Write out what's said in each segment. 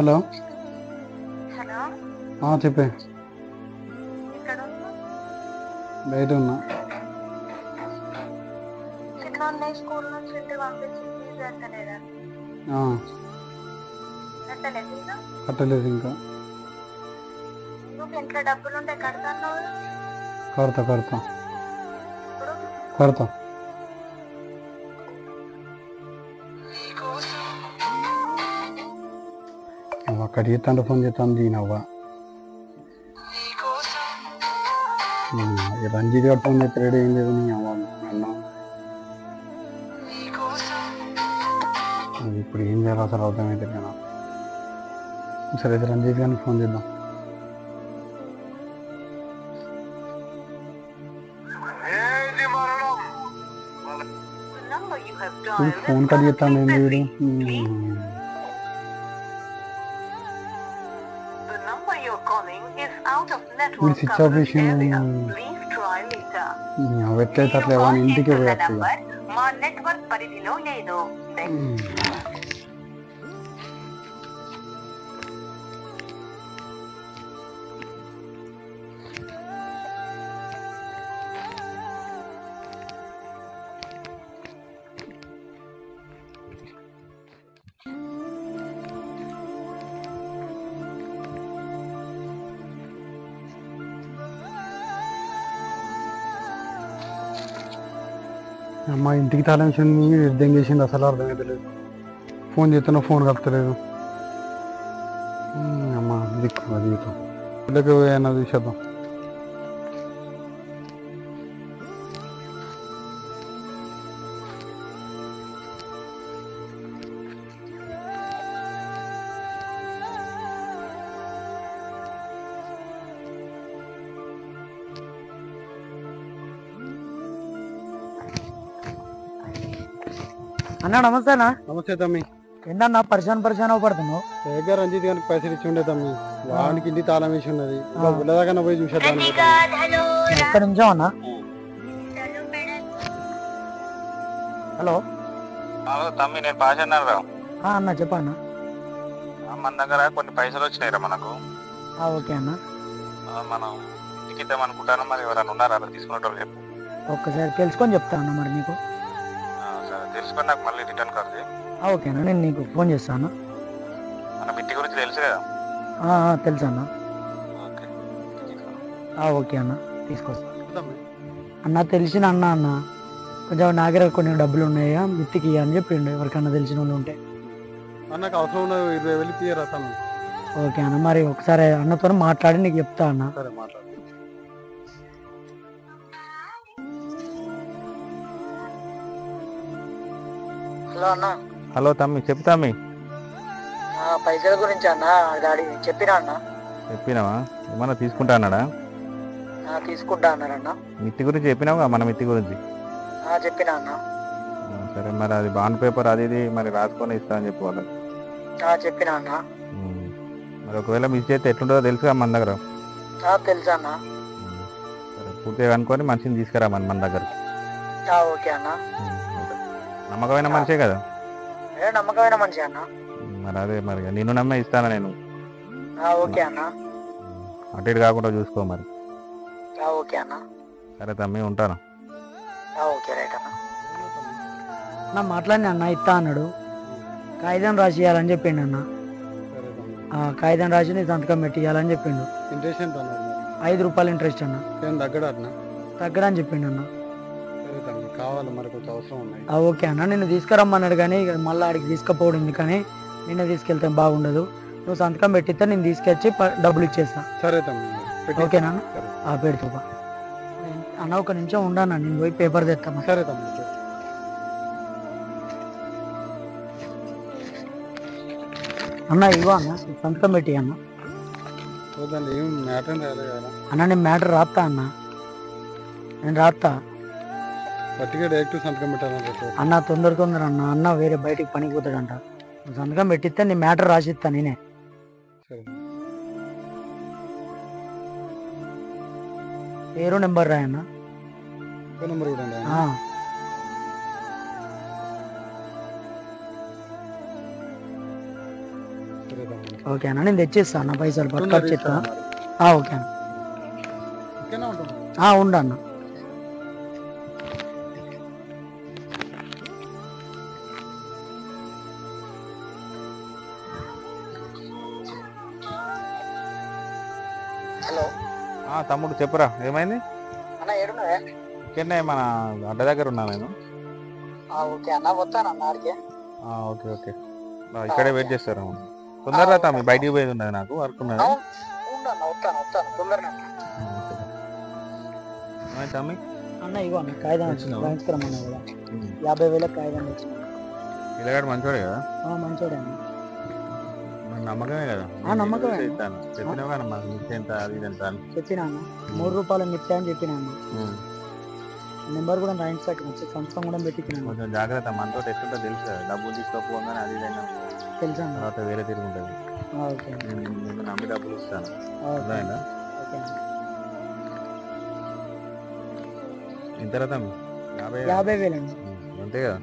Hello hello చెప్పే ఇక్కడ ఉన్నా బయట ఉన్నా. చిన్న స్కూల్ నుంచి ఇంటికి పంపించి ఫీజు కట్టలేదా? ఆ, కట్టలేదు ఇంకా. కట్టలేదు ఇంకా. నువ్వు ఇంట్లో డబ్బులుంటే కడతాను. కడతా కడతా ఇప్పుడు కడతా. నువ్వు అక్కడ చేస్తాను ఫోన్ చేస్తాను దీనవ్వ. రంజిత్ గారు ఫోన్ చేస్తాడు, ఏం లేదు నీ అవ్వ అన్నా. ఇప్పుడు ఏం చేయాలో అసలు అర్థమైతే కదా. సరే అయితే రంజిత్ గారిని ఫోన్ చేద్దాం. ఫోన్ కట్ చేస్తాను ఏంటి వీడు. వీడు స్విచ్ ఆఫ్ విషయం ఎట్లయితే అట్లా ఎవరిని ఇంటికి పోయచ్చు. మా నెట్వర్క్ పరిధిలో లేదు. అమ్మ ఇంటికి తాళం వేసింది, యుద్ధం చేసింది, అసలు అర్థమవుతలేదు. ఫోన్ చేస్తున్నా ఫోన్ కలుపుతలేదు. అమ్మ దిక్కు జీవితం ఇళ్ళకి పోయినా చూసేద్దాం. అన్నా నమస్తే అన్న. నమస్తే తమ్మి. ఏంటన్నా పరిశాన్ అవపడుతున్నావు? ఏగా రంజిత్ గారికి పైసలు ఇచ్చి ఉండే తమ్మి, వానికి ఇంటి తాళం వేసి ఉన్నది. ఉల్లదాకా పోయి చూసేద్దాం. ఒక్క నిమిషం అన్నా. హలో తమ్మి, నేను పాస్ అన్నారా? అన్న చెప్పన్నా. మన దగ్గర కొన్ని పైసలు వచ్చినాయిరా మనకు. ఓకే అన్న. మనం ఇంటికి ఇద్దాం అనుకుంటాను. మరి ఎవరైనా ఉన్నారా తీసుకునేటోళ్ళు చెప్పు. ఒక్కసారి తెలుసుకొని చెప్తా అన్న మరి నీకు. సరే తెలుసుకొని నాకు మళ్ళీ రిటర్న్ కాల్ చేయి. ఓకే అన్న, నేను నీకు ఫోన్ చేస్తాను. మన మిట్టి గురించి తెలుసు కదా? తెలుసు అన్న. ఓకే ఓకే అన్న, తీసుకొస్తా అన్న. తెలిసిన అన్న కొంచెం నా దగ్గర కొన్ని డబ్బులు ఉన్నాయా మిత్తికి అని చెప్పిండు. ఎవరికన్నా తెలిసిన వాళ్ళు ఉంటే అన్నకు అవసరం ఉన్నది 20,000 ఇయ్యరా తమ్మి. ఓకే అన్న, మరి ఒకసారి అన్నతో మాట్లాడి నీకు చెప్తా అన్న. సరే మాట్లాడు. హలో అన్న. హలో తమ్మి, చెప్పు తమ్మి. పైసల గురించి అన్న డాడీ చెప్పినా అన్న. చెప్పినావా? ఏమన్నా తీసుకుంటా అన్నాడా? తీసుకుంటా అన్నారన్న. మిత్తి గురించి చెప్పినావుగా, మన మిత్తి గురించి. చెప్పినా అన్న. సరే మరి అది బాండ్ పేపర్ అది ఇది మరి రాసుకొని ఇస్తా అని చెప్పు వాళ్ళకి. చెప్పినా అన్న. మరి ఒకవేళ మిస్ చేస్తే ఎట్లుంటుందో తెలుసుగా మన దగ్గర. తెలుసా అన్న. సరే పూర్తిగా అనుకొని మనిషిని తీసుకురా మన దగ్గరికి. ఓకే అన్న. నమ్మకమైన మనిషే కదా? నమ్మకమైన మనిషి అన్న. మరి అదే మరి నిన్ను నమ్మే ఇస్తానా నేను. ఓకే అన్న. అటు ఇటు కాకుండా చూసుకో మరి. ఓకే అన్న. సరే తమ్మి, ఉంటాను. ఓకే రైట్ అన్న. నా మాట్లాడిన అన్న ఇస్తా అన్నాడు. కాగితం రాసి ఇవ్వాలని చెప్పిండు అన్న. కాగితం రాసి నీ సంతకం పెట్టి ఇవ్వాలని చెప్పిండు. ఇంట్రెస్ట్ ఎంత అన్నాడు? 5 రూపాయలు ఇంట్రెస్ట్ అన్న. తగ్గడని చెప్పిండు అన్న. కావాలి మరి, కొంచెం అవసరం ఉన్నాయి. ఓకే అన్న, నిన్ను తీసుకురమ్మన్నాడు కానీ ఇక మళ్ళీ ఆడికి తీసుకుపోవడం ఎందుకని నిన్ను తీసుకెళ్తే బాగుండదు. నువ్వు సంతకం పెట్టిస్తే నేను తీసుకొచ్చి డబ్బులు ఇచ్చేస్తా. సరే తమ్మి. ఓకేనా పెడుతున్నా అన్న. ఒక నిమిషం ఉండన్నా, నేను పోయి పేపర్ తెస్తాను. సరే తమ్మి. అన్న ఇవ్వ అన్న, సంతకం పెట్టి అన్న. ఏం మ్యాటర్ అన్న నేను మ్యాటర్ రాస్తా అన్న, నేను రాస్తా. పట్టిగా డైరెక్ట్ సంతకం పెట్టాలంటే అన్న తొందర అన్న. అన్న వేరే బయటికి పనికి పోతాడంట. సంతకం పెట్టిస్తే నీ మ్యాటర్ రాసిస్తా నేనే. పేరు నెంబర్ రాయన్న. నెంబర్ కూడా ఓకే అన్న నేను తెచ్చిస్తా అన్న పైసలు పట్టుకొచ్చి ఇస్తా. ఓకే అన్న ఇంకేనా ఉంటుంది ఉండన్న. హలో తమ్ముడు చెప్పురా ఏమైంది? అన్న ఏడున్నావే? ఇక్కడనే మన అడ్డ దగ్గర ఉన్నా నేను. ఓకే అన్న వస్తాను అన్న ఆడికి. ఓకే ఓకే ఇక్కడే వెయిట్ చేస్తారా? తొందరగా తమ్మి బయటికి పోయేది ఉన్నది నాకు వర్క్ ఉన్నది. ఉండన్న వస్తాను తొందరగా. ఏమైంది తమ్మి? అన్న ఇగో అన్న కాగితం రాయించుకురమ్మన్నా కదా 50,000 కాగితం వచ్చింది. పిల్లగాడు మంచోడే కదా? మంచోడే అన్న. నమ్మకమే కదా? నమ్మకమే. చెప్పినావు కదా మాకు మిక్స్ ఎంత అది ఇది ఎంత అని. చెప్పినా అన్న 3 రూపాయల మిక్స్ అని చెప్పినా అన్న. నెంబర్ కూడా రాయించాక సంవత్సరం కూడా పెట్టినా. కొంచెం జాగ్రత్త, మనతో ఎట్లుంటో తెలుసు కదా, డబ్బులు తీసుకోకపోగానే అది ఇదైనా తెలుసా తర్వాత వేరే తిరుగుంటుంది. నేను నమ్మి డబ్బులు ఇస్తాను. ఎంత తమ్మి? 50,000 అంతే కదా?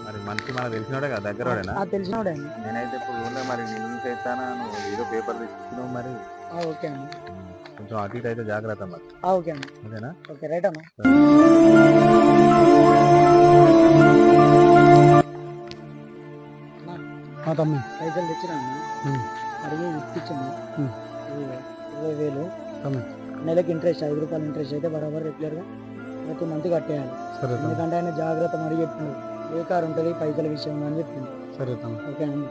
మరి మనిషి మనకు తెలిసినోడే కదా, దగ్గరవాడేనా? తెలిసినోడే. నేనైతే ఇప్పుడు ఊళ్ళో మరి నేను చేస్తానా, నువ్వు ఏదో పేపర్ తెచ్చుకున్నావు మరి. ఓకే అన్న కొంచెం అటు ఇటు అయితే జాగ్రత్త మరి. ఓకే అన్న. ఓకేనా? ఓకే రైట్ అన్న. తమ్మి పైసలు తెచ్చినా అన్న, అడిగి ఇప్పించింది 20,000. నెలకి ఇంట్రెస్ట్ 5 రూపాయలు ఇంట్రెస్ట్ అయితే బరాబర్ రెగ్యులర్గా ప్రతి మంత్ కట్టేయాలి. ఎందుకంటే ఆయన జాగ్రత్త మరి చెప్పిండు, ఏ కారు ఉంటుంది పైసల విషయంలో అని చెప్పింది. సరే తమ్మి. ఓకే అన్న.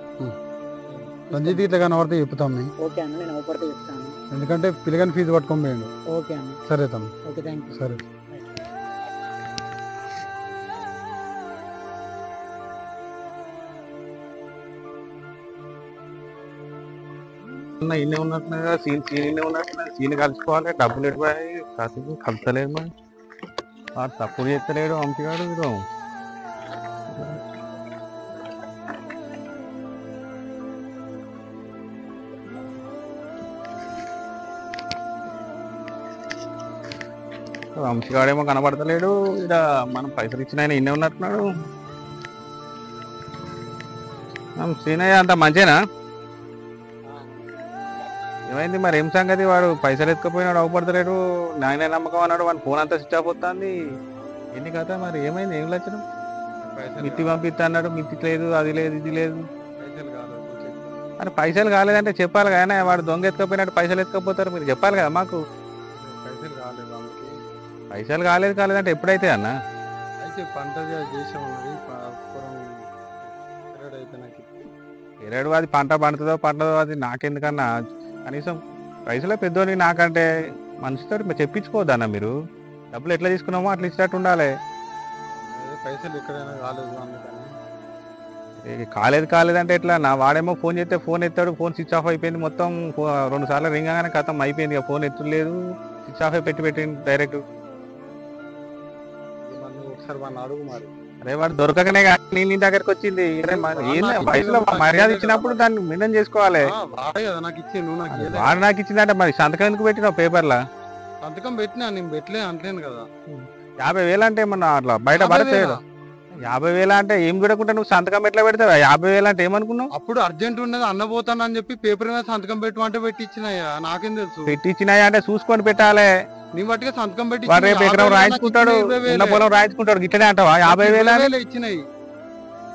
రంజిత్ ఇట్లా కానీ ఎవరితో చెప్తాం మేము. ఓకే అన్న నేను అవపడితే చెప్తాను, ఎందుకంటే పిల్లగాని ఫీజు పట్టుకొని పోయిండు. ఓకే అన్న. సరే తమ్మి. Okay thank you. సరే ఇన్నే ఉన్నట్టున్నా కదా, సీన్ ఇన్నే ఉన్నట్టున్నా, సీన్ కలుసుకోవాలి, డబ్బులు ఎడిపోయాయి, కాసేపు కలుస్తలేదు మరి. వాడు తప్పుడు చేస్తలేడు వంశీగాడు. వీడు వంశీగాడేమో కనబడతలేడు. ఇక్కడ మనం పైసలు ఇచ్చిన ఆయన ఇన్నే ఉన్నట్టున్నాడు. సీనయ్య అంత మంచిగా ఏమైంది మరి? ఏం సంగతి? వాడు పైసలు ఎత్తుకపోయినాడు, అవపడతలేడు, నాయన నమ్మకం అన్నాడు, వాడి ఫోన్ అంతా స్విచ్ ఆఫ్ వస్తుంది. ఎన్ని కథ మరి? ఏమైంది? ఏం లక్షణం? మిత్తి పంపిస్తా అన్నాడు, మిత్తి లేదు, అది లేదు, ఇది లేదు. మరి పైసలు కాలేదంటే చెప్పాలి కానీ, వాడు దొంగ ఎత్తుకపోయినాడు, పైసలు ఎత్తుకపోతారు, మీరు చెప్పాలి కదా మాకు. పైసలు కాలేదంటే ఎప్పుడైతే అన్న? అయితే పంట చేసే ఉన్నది ఎరడు అది పంట పండుతుందో పంటదో అది నాకెందుకన్నా, కనీసం పైసలే పెద్దోని నాకంటే మనిషితో చెప్పించుకోవద్దన్న. మీరు డబ్బులు ఎట్లా తీసుకున్నామో అట్లా ఇచ్చినట్టు ఉండాలి. పైసలు ఎక్కడైనా కాలేదంటే ఎట్లా? నా వాడేమో ఫోన్ చేస్తే ఫోన్ ఎత్తాడు, ఫోన్ స్విచ్ ఆఫ్ అయిపోయింది మొత్తం. 2 సార్లు రింగ్ గానే ఖతం అయిపోయింది, ఇక ఫోన్ ఎత్తులేదు, స్విచ్ ఆఫ్ పెట్టి డైరెక్ట్. ఒకసారి వాడిని అడుగు మరి. అరే వాడు దొరకకనే కానీ నీ దగ్గరకు వచ్చింది. వయసులో మర్యాద ఇచ్చినప్పుడు దాన్ని మెయింటైన్ చేసుకోవాలి. వాడు నాకు ఇచ్చిందంటే మరి సంతకం ఎందుకు పెట్టినావు పేపర్లా? సంతకం పెట్టినా, నేను పెట్టలే అంటలేను కదా. 50,000 అంటే మన అట్లా బయట పడతాడు. 50,000 అంటే ఏం చూడకుండా నువ్వు సంతకం ఎట్లా పెడతావు? 50,000 అంటే ఏమనుకున్నావు? అప్పుడు అర్జెంట్ ఉన్నది, అన్నపోతాను అని చెప్పి పేపర్ మీద సంతకం పెట్టమంటే పెట్టించినాయా, నాకేం తెలుసు. పెట్టించినాయా అంటే చూసుకొని పెట్టాలి. నీ బట్టిగా సంతకం పెట్టి రేపు ఎకరం రాయించుకుంటాడు, ఉన్న పొలం రాయించుకుంటాడు, గిట్టనే అంటావా? 50,000 ఇచ్చినాయి.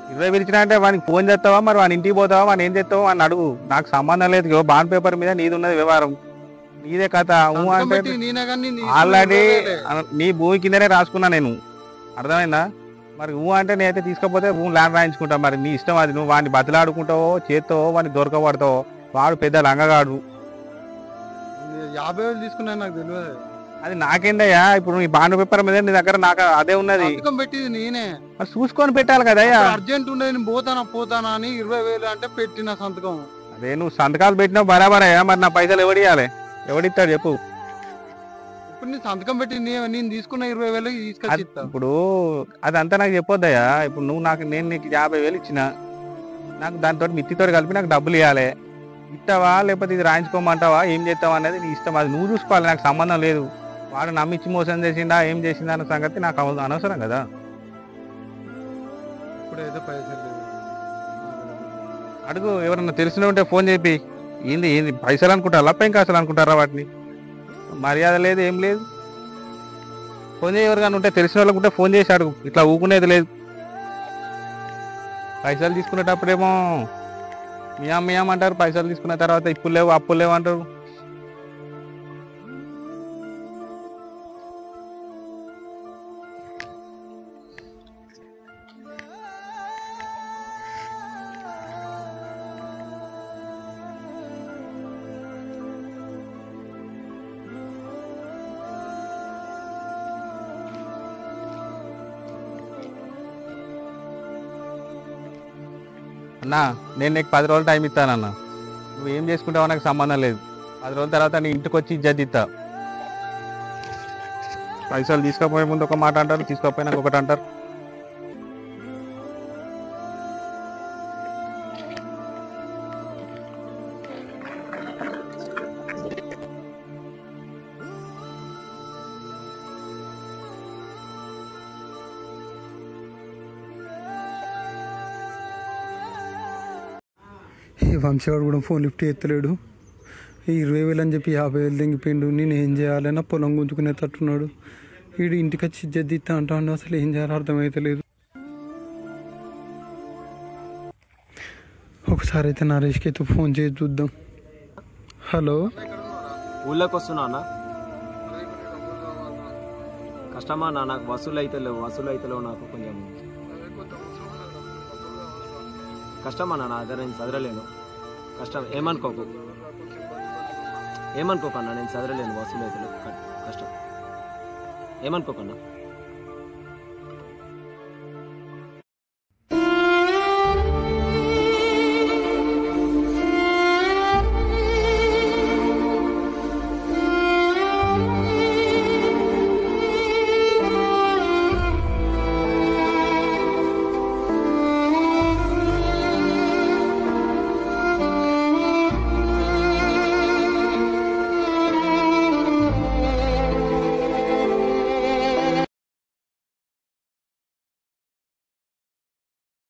20,000 ఇచ్చినా అంటే వానికి ఫోన్ చేస్తావా మరి? వాని ఇంటికి పోతావా, వాని ఏం చేస్తావా అని అడుగు. నాకు సంబంధం లేదు. బాండ్ పేపర్ మీద నీది ఉన్నది వ్యవహారం, నీదే కథ. ఆల్రెడీ నీ భూమి కిందనే రాసుకున్నా నేను, అర్థమైందా? మరి అంటే నేనైతే తీసుకపోతే ల్యాండ్ రాయించుకుంటా. మరి నీ ఇష్టం అది. నువ్వు వాడిని బతిలాడుకుంటావో చేస్తావో వాడిని దొరకబడతావో. వాడు పెద్ద లంగగాడు. 50,000 తీసుకున్నా నాకు తెలియదు. అది నాకేందయ్యా? ఇప్పుడు నీ బాండ్ పేపర్ మీద నీ దగ్గర నాకు అదే ఉన్నది. పెట్టింది నేనే, మరి చూసుకొని పెట్టాలి కదయ్యా. అర్జెంట్ ఉండేది, నేను పోతానా అని 20,000 అంటే పెట్టిన సంతకం. అదే నువ్వు సంతకాలు పెట్టినావు బరాబరయ్యా, మరి నా పైసలు ఎవడియాలి? ఎవడిస్తాడు చెప్పు? ఇప్పుడు నేను సంతకం పెట్టి నేను తీసుకున్న 20,000 తీసుకొచ్చి. ఇప్పుడు అదంతా నాకు చెప్పొద్దయ్యా. ఇప్పుడు నేను నీకు 50,000 ఇచ్చిన, నాకు దాంతో మిత్తితో కలిపి నాకు డబ్బులు ఇవ్వాలి. ఇస్తావా లేకపోతే ఇది రాయించుకోమంటావా, ఏం చేస్తావా అనేది నీ ఇష్టం. అది నువ్వు చూసుకోవాలి, నాకు సంబంధం లేదు. వాడు నమ్మించి మోసం చేసిండా ఏం చేసిందా అన్న సంగతి నాకు అనవసరం కదా. ఇప్పుడైతే పైసలు అడుగు, ఎవరన్నా తెలిసిన ఉంటే ఫోన్ చేపి. ఏంది ఏంది పైసలు అనుకుంటారా పెంకాసలు అనుకుంటారా వాటిని? మర్యాద లేదు, ఏం లేదు. ఫోన్ చేయి, ఎవరికైనా ఉంటే తెలిసిన వాళ్ళకు ఉంటే ఫోన్ చేసి అడుగు. ఇట్లా ఊకునేది లేదు. పైసలు తీసుకునేటప్పుడేమో మియాం అంటారు, పైసలు తీసుకున్న తర్వాత ఇప్పులు లేవు అప్పులు లేవు అంటారు. అన్నా, నేను నీకు 10 రోజులు టైం ఇస్తానన్నా. నువ్వు ఏం చేసుకుంటావో నాకు సంబంధం లేదు. 10 రోజుల తర్వాత నీ ఇంటికి వచ్చి ఇజ్జత్ ఇస్తా. పైసలు తీసుకోపోయే ముందు ఒక మాట అంటారు, తీసుకోపోయినాక ఒకటి అంటారు. ఈ వంశవాడు కూడా ఫోన్ లిఫ్ట్ ఎత్తలేడు. 20,000 అని చెప్పి 50,000 తెంగిపోయిండు. నేను ఏం చేయాలి? నా పొలం గుంజుకునే తట్టున్నాడు. వీడు ఇంటికి వచ్చి ఇజ్జత్ ఇస్తా అంటాడు. అసలు ఏం చేయాలో అర్థమైతలేదు. ఒకసారి అయితే నరేష్కి అయితే ఫోన్ చేసి చూద్దాం. హలో, ఊళ్ళోకి వస్తున్నా అన్న. కష్టమా అన్న, నాకు వసూలు అయితే లేవు నాకు కొంచెం కష్టమన్నా. నా దగ్గర నేను చదవలేను. కష్టం ఏమనుకోకన్నా, నేను చదవలేను. వసూలు అయితే లేవు, కష్టం. ఏమనుకోకన్నా.